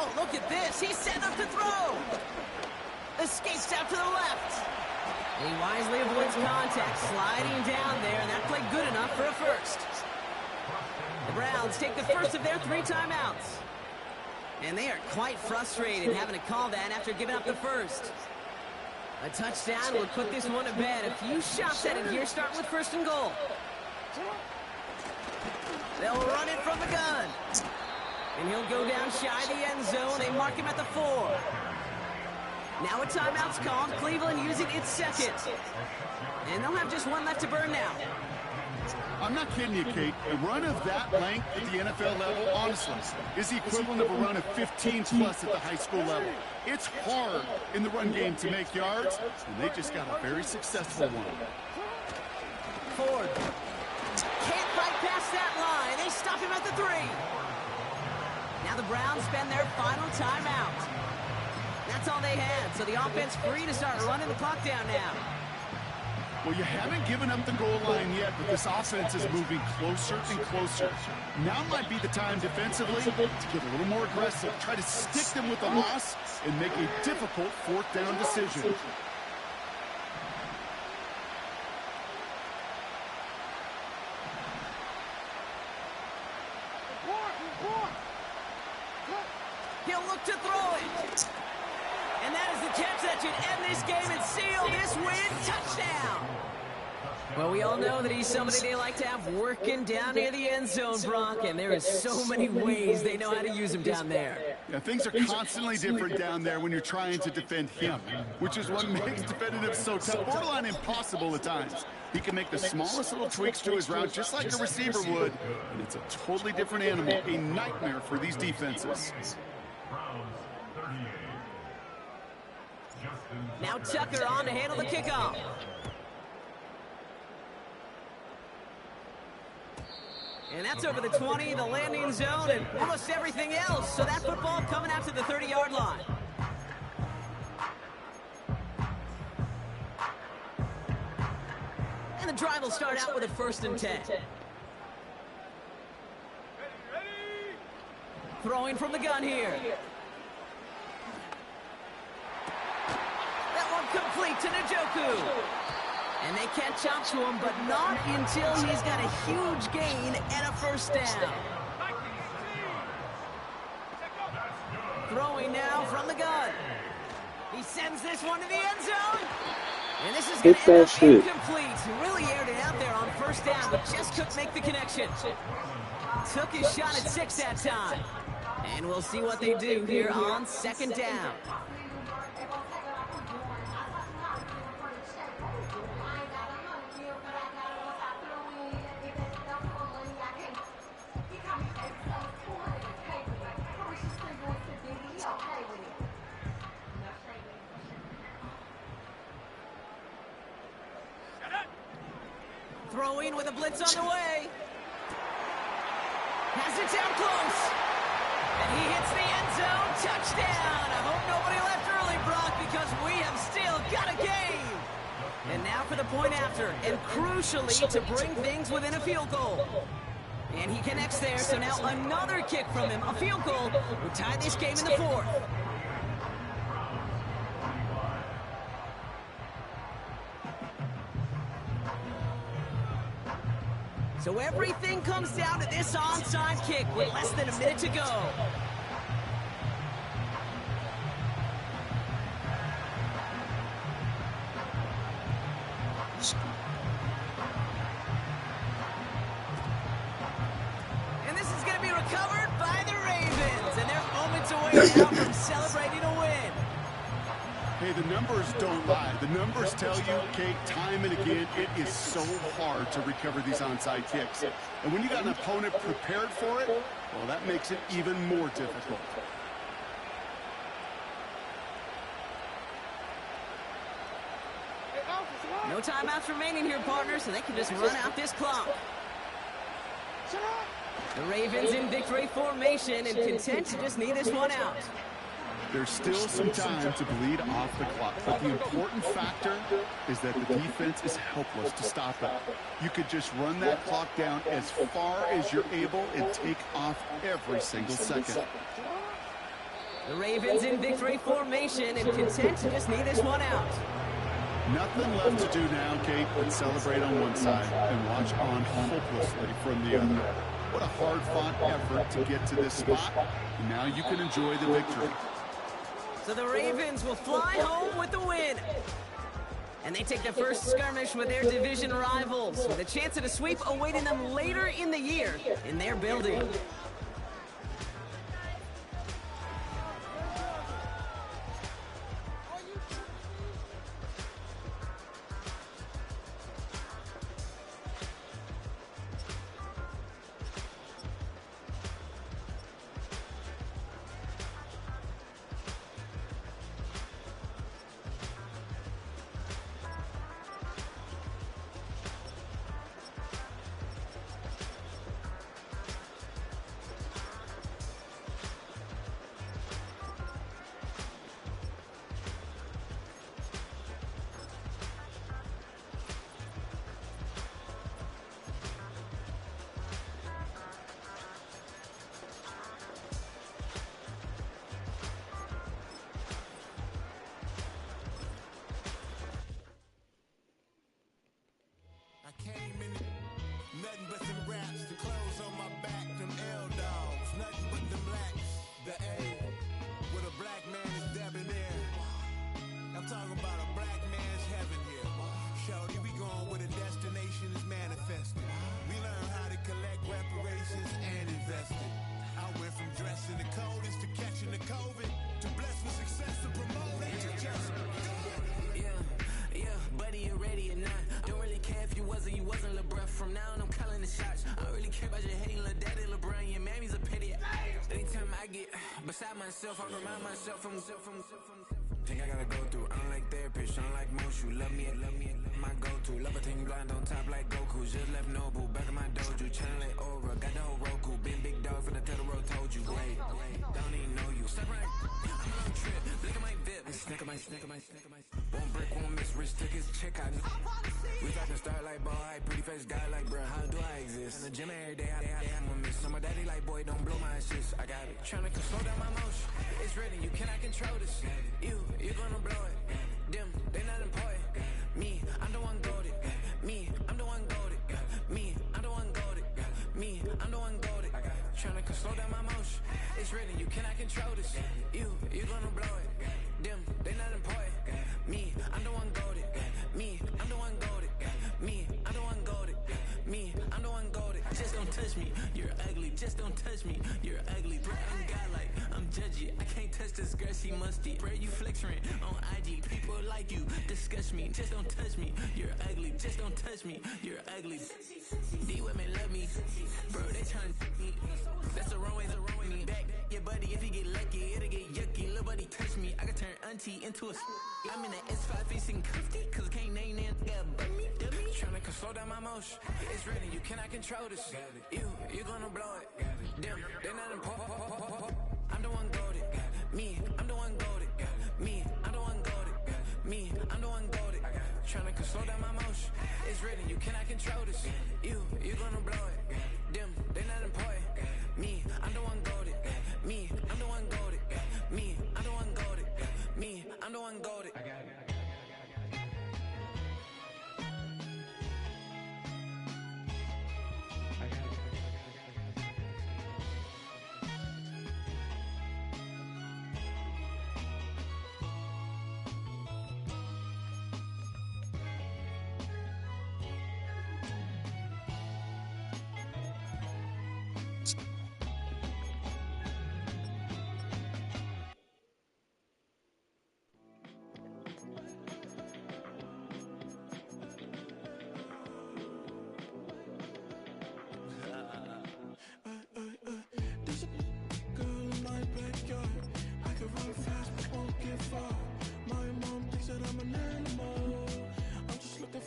Oh, look at this. He's set up to throw. Escapes out to the left. He wisely avoids contact, sliding down there, and that played good enough for a first. The Browns take the first of their 3 timeouts. And they are quite frustrated having to call that after giving up the first. A touchdown will put this one to bed. A few shots at it here, starting with 1st and goal. They'll run it from the gun. And he'll go down shy of the end zone. They mark him at the 4. Now a timeout's called. Cleveland using its second. And they'll have just one left to burn now. I'm not kidding you, Kate. A run of that length at the NFL level, honestly, is the equivalent of a run of 15-plus at the high school level. It's hard in the run game to make yards, and they just got a very successful one. Ford can't fight past that line. They stop him at the 3. Now the Browns spend their final timeout. That's all they had, so the offense free to start running the clock down now. Well, you haven't given up the goal line yet, but this offense is moving closer and closer. Now might be the time defensively to get a little more aggressive, try to stick them with the loss, and make a difficult 4th down decision. He'll look to throw it. And that is the catch that should end this game and seal this win. Touchdown. Well, we all know that he's somebody they like to have working down near the end zone, Brock, and there is so many ways they know how to use him down there. Yeah, things are constantly different down there when you're trying to defend him, which is what makes defending him so tough, borderline impossible at times. He can make the smallest little tweaks to his route just like a receiver would, and it's a totally different animal, a nightmare for these defenses. Now Tucker on to handle the kickoff. And that's over the 20, the landing zone, and almost everything else. So that football coming out to the 30-yard line. And the drive will start out with a 1st and 10. Throwing from the gun here. That one complete to Njoku. And they catch up to him, but not until he's got a huge gain and a 1st down. Throwing now from the gun. He sends this one to the end zone. And this is going to end up incomplete. He really aired it out there on 1st down, but just couldn't make the connection. Took his shot at 6 that time. And we'll see what they do here on 2nd down. throw-in with a blitz on the way. Has it down close. And he hits the end zone. Touchdown. I hope nobody left early, Brock, because we have still got a game. And now for the point after. And crucially, to bring things within a field goal. And he connects there, so now another kick from him. A field goal would tie this game in the fourth. So everything comes down to this onside kick with less than a minute to go. And this is going to be recovered by the Ravens. And they're moments away now from celebrating a win. Hey, the numbers don't lie. The numbers tell you, Kate, time and again, it is so hard to recover these onside kicks. And when you got an opponent prepared for it, well, that makes it even more difficult. No timeouts remaining here, partner, so they can just run out this clock. The Ravens in victory formation and content to just need this one out. There's still some time to bleed off the clock, but the important factor is that the defense is helpless to stop it. You could just run that clock down as far as you're able and take off every single second. The Ravens in victory formation and content to just need this one out. Nothing left to do now, Kate, but celebrate on one side and watch on hopelessly from the other. What a hard-fought effort to get to this spot. And now you can enjoy the victory. So the Ravens will fly home with the win. And they take the first skirmish with their division rivals, with a chance at a sweep awaiting them later in the year in their building. Nothing but them raps, the clothes on my back, them L-dogs. Nothing but them blacks, the A, with a black man is debonair. I'm talking about a black man's heaven here. Shorty, we going where the destination is manifested. We learn how to collect reparations and invest it. I went from dressing the coldest to catching the COVID, to blessed with success to promote it to just do it. Yeah, buddy, you ready or not? Don't really care if you wasn't LeBron. From now on, I'm calling the shots. I don't really care about your hating little daddy LeBron. Your mammy's a pity. Anytime I get beside myself, I remind myself from think I gotta go through. I don't like therapists, I don't like most. You love me, my go-to. Love a team blind on top like Goku. Just left Nobu, back in my dojo. Channel like Aura, got the whole Roku. Been big dog from the Tellero, told you. Wait, don't even know you. Step right, I'm on trip. Blink at my VIP, snicker my. One brick, one miss, rich tickets, check out. We talking start like ball, I pretty face guy like bruh, how do I exist? In the gym every day, I'm a miss. So my daddy like, boy, don't blow my assist. I got it. Tryna slow down my motion. It's ready, you cannot control this. You gonna blow it. Them, they not important. Me, I'm the one goated. Me, I'm the one goated. Me, I'm the one goated. Me, I'm the one goated. Tryna slow down my motion. It's ready, you cannot control this. You gonna blow it. Them, they not important. Me, I'm the one goated. Me, I'm the one goated. Me, I'm the one goated. Me, I'm the one goated. Just don't touch me, you're ugly. Just don't touch me, you're ugly. Bro, I'm godlike, I'm judgy. I can't touch this girl, she musty. Bro, you flexing on IG. People like you disgust me. Just don't touch me, you're ugly. Just don't touch me, you're ugly. These women love me, bro. They trying to me. That's the wrong way, back your buddy. If you get lucky, it'll get yucky. Little buddy touch me, I can turn auntie into a. I'm in the S5 facing cuffy, cause I can't name that nigga but me. Tryna slow down my motion. It's ready, you cannot control this. You gonna blow it. Damn, they not important. I'm the one goated. Me, I'm the one goated. Me, I'm the one goated. Me, I'm the one goated. Tryna slow down my motion. It's ready, you cannot control this. You gonna blow it. Them, they not important. Me, I'm the one goated. Me, I'm the one goated. Me, I'm the one goated. Me, I'm the one goated.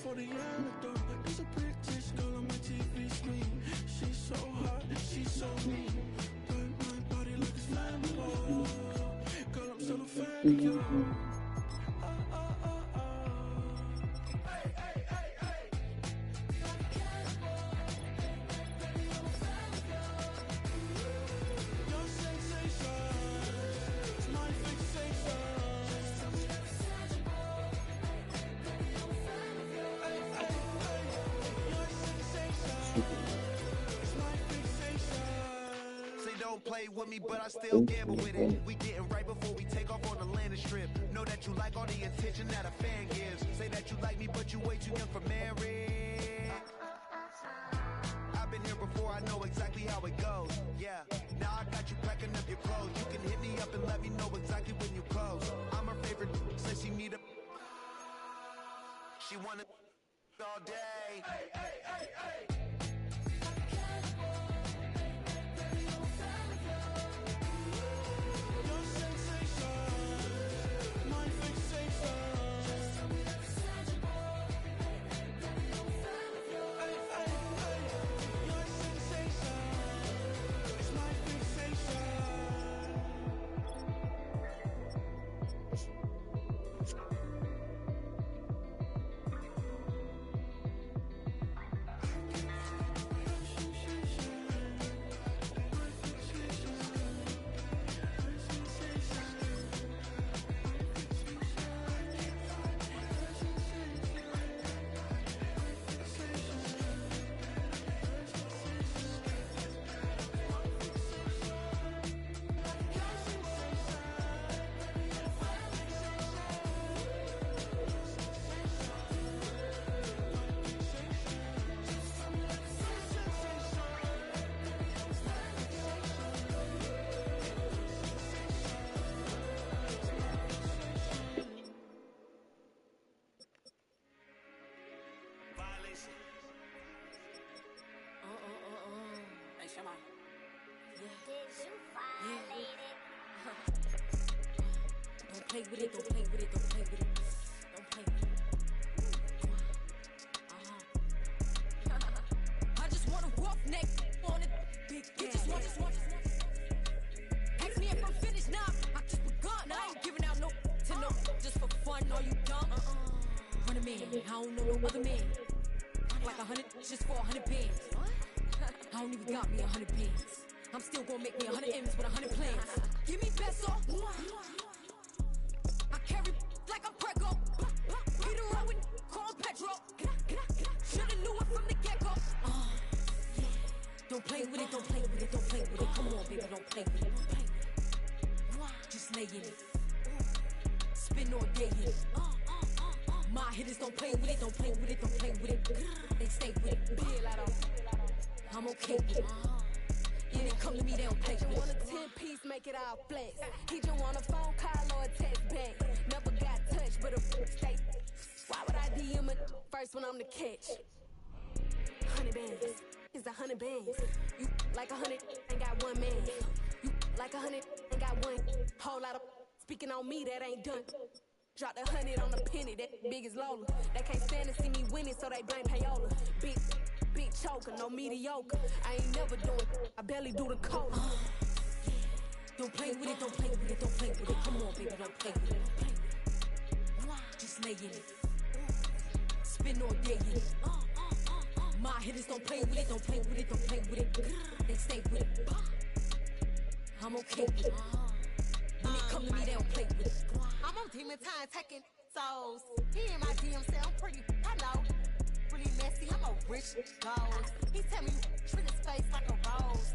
For the antidote, there's a British girl on my TV screen. She's so hot, she's so mean. Burn my body like it's flammable. Girl, I'm still a fan of you. Your sensation is my fixation. Don't play with me, but I still gamble with it. We getting right before we take off on the landing strip. Know that you like all the attention that a fan gives. Say that you like me, but you way too young for marriage. I've been here before, I know exactly how it goes. Yeah, now I got you packing up your clothes. You can hit me up and let me know exactly when you close. I'm her favorite, says she need a. She wanna all day. Hey, hey, hey, hey. Don't play with it, don't play with it, don't play with it. Don't play with it. I just want a roughneck on it. Big just want. Ask me if I'm finished now. I just begun. I ain't giving out no to no. Just for fun, are you dumb? Run a man, I don't know no other man. Like 100, just for 100 bands. I don't even got me 100 bands. I'm still gonna make me 100 M's with 100 plans. Give me peso. I carry like I'm Prego. Peter Owen, call Petro. Shoulda knew it from the get-go. Don't play with it, don't play with it, don't play with it. Come on, baby, don't play with it. Just lay in it. Spin all day in it. My hitters don't play with it, don't play with it, don't play with it. They stay with it. I'm okay with it. Yeah, they come to me, they don't play with it. He just want a 10-piece, make it all flex. He just want a phone call or a text back. Never got touched, but a state. Why would I DM it first when I'm the catch? 100 bands, it's 100 bands. You like 100, ain't got one man. You like 100, ain't got one. Whole lot of speaking on me, that ain't done. Dropped 100 on the penny, that big as Lola. They can't stand to see me winning, so they blame payola. Big choker, no mediocre. I ain't never doing, I barely do the cola. Don't play with it, don't play with it, don't play with it. Come on, baby, don't play with it. Just lay in it. Spin all day in it. My hitters don't play with it, don't play with it, don't play with it. They stay with it. I'm okay with it. When it come to me, they don't play with it. I'm on demon time taking souls. He in my DM say I'm pretty, I know. Really messy, I'm a rich gold. He tell me treat his face like a rose.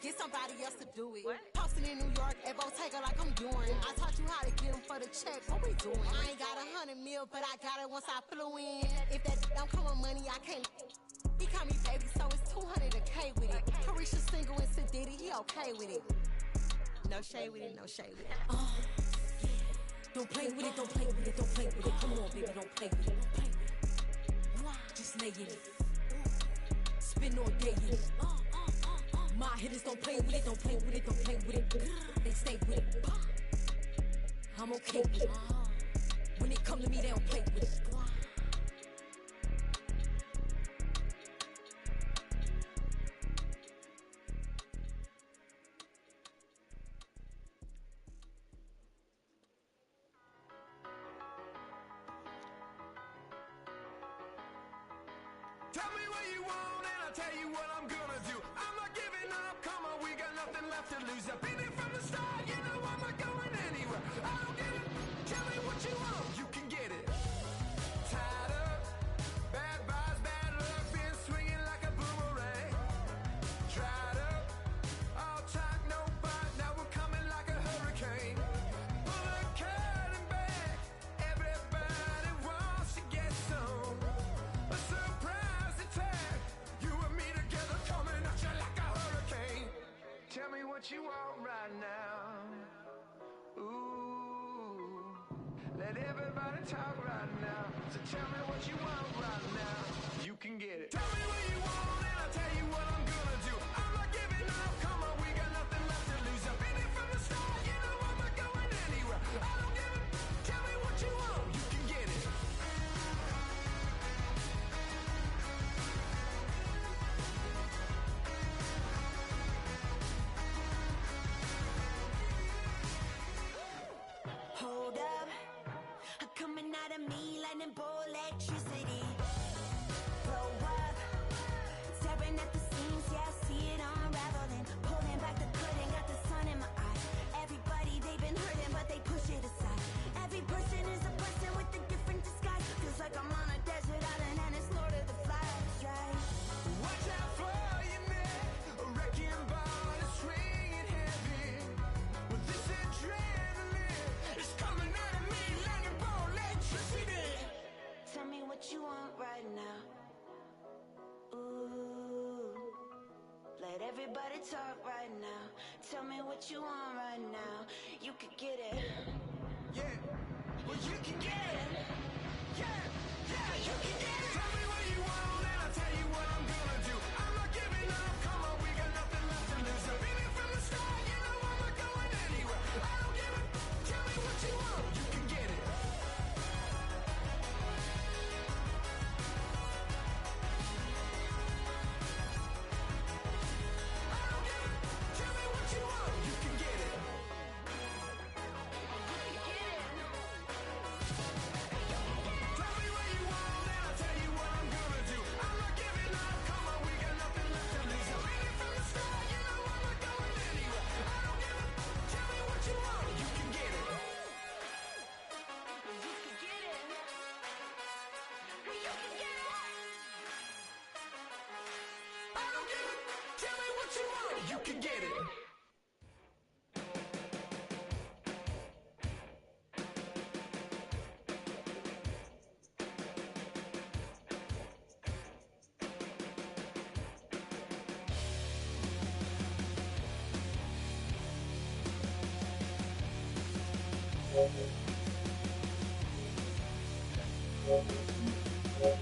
Get somebody else to do it. Posting in New York at Bottega like I'm doing. I taught you how to get him for the check. What we doing? I ain't got 100 mil, but I got it once I flew in. If that don't come with money, I can't. He call me baby, so it's 200 a K with it. Carisha single and Sadiddy, he okay with it. No shade with it, no shade with it. Don't play with it, don't play with it, don't play with it. Come on, baby, don't play with it. Just lay in it. Spin all day in it. My hitters don't play with it, don't play with it, don't play with it. They stay with it. I'm okay with it. When it come to me, they don't play with it. Tell me what you want and I'll tell you what I'm gonna do. I'm not giving up, come on, we got nothing left to lose. I've been here from the start, you know I'm not going anywhere. I don't get it, tell me what you want, you can get it. Tied up, bad vibes, bad luck, been swinging like a boomerang. Dried up, all talk, no bite, now we're coming like a hurricane. Pull the curtain back, everybody wants to get some. A surprise attack, you and me together coming at you like a hurricane. Tell me what you want right now. Ooh, let everybody talk right now. So tell me what you want right now. You can get it. Tell me what you want and I'll tell you what I'm gonna do. I'm not giving up, come on, we got nothing left to lose. I've been here from the start, you know I'm not going anywhere. I don't give it, tell me what you want, you can get it. Hold up, coming out of me, lightning bolt electricity. Blow up, staring at the seams, yeah, I see it unraveling. Pulling back the curtain, got the sun in my eye. Everybody, they've been hurting, but they push it aside. Every person is a person with a different disguise. Feels like I'm on a desert island and it's Lord of the Flies, right? Watch out for your neck, a wrecking ball is swinging heavy. With this adrenaline, it's coming out of me like a ball electricity. Tell me what you want right now. Ooh, let everybody talk right now. Tell me what you want right now. You could get it. Yeah, well you can get it. Yeah, you can get it. Tell me what you want and I'll tell you what I'm gonna do. I'm not giving up, come on, we got nothing left to lose. I've been here from the start, you know I'm not going anywhere. I don't give it, tell me what you want, you can get it. I don't give it, tell me what you want, you can get it. Tell me what you want and I'll tell you what I'm gonna do. I'm not giving up, come on, we got nothing left to lose. I've been here from the start, you know I'm not going anywhere. I don't give it, tell me what you want, you can get it. I don't give it, tell me what you want, you can get it. Thank you.